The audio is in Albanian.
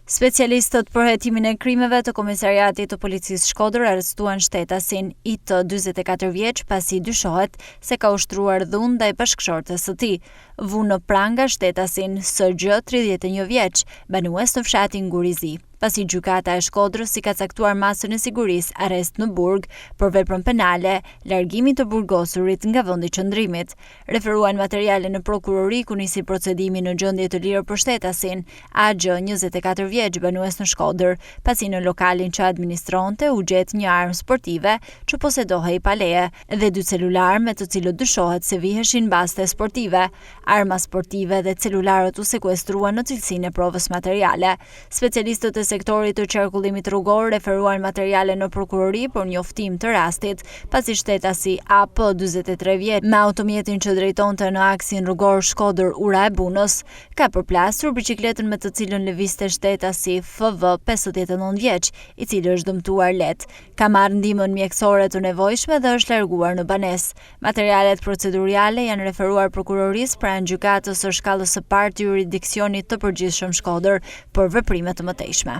Specialistët për hetimin e krimeve të Komisariatit të Policisë Shkodër arrestuan shtetasin IT 44 vjeç pasi dyshohet se ka ushtruar dhunë ndaj bashkëshortes së tij. Vu në pranga shtetasin SG 31 vjeç, banues në fshatin Gurizi. Pasi gjykata e Shkodrës i ka caktuar masën e sigurisë arrest në burg për veprën penale, largimin të burgosurit nga vendi qëndrimit. Referuan materiale në prokurori ku nisi procedimi në gjendje të lirë për shtetasin, AG 24 vjeç banues në Shkodër, pasi në lokalin që administronte u gjet një armë sportive që posedohej pa leje dhe 2 celular me të cilët dyshohet se viheshin baste sportive. Arma sportive dhe celularët u sekuestruan në cilësinë e provës materiale. Specialistët e sektorit të qarkullimit rrugor referuan materiale në prokurori për njoftim të rastit, pasi shtetasi AP 43 vjeç me automjetin që drejtonte në aksin rrugor Shkodër Ura e Bunës ka përplasur biçikletën me të cilën lëvizte shtetasi FV 59 vjeç, i cili është dëmtuar lehtë. Ka marrë ndihmën mjekësore të nevojshme dhe është larguar në banesë. Materialet proceduriale janë referuar prokurorisë pranë gjykatës së shkallës së parë të jurisdiksionit të përgjithshëm Shkodër për veprime të mëtejshme.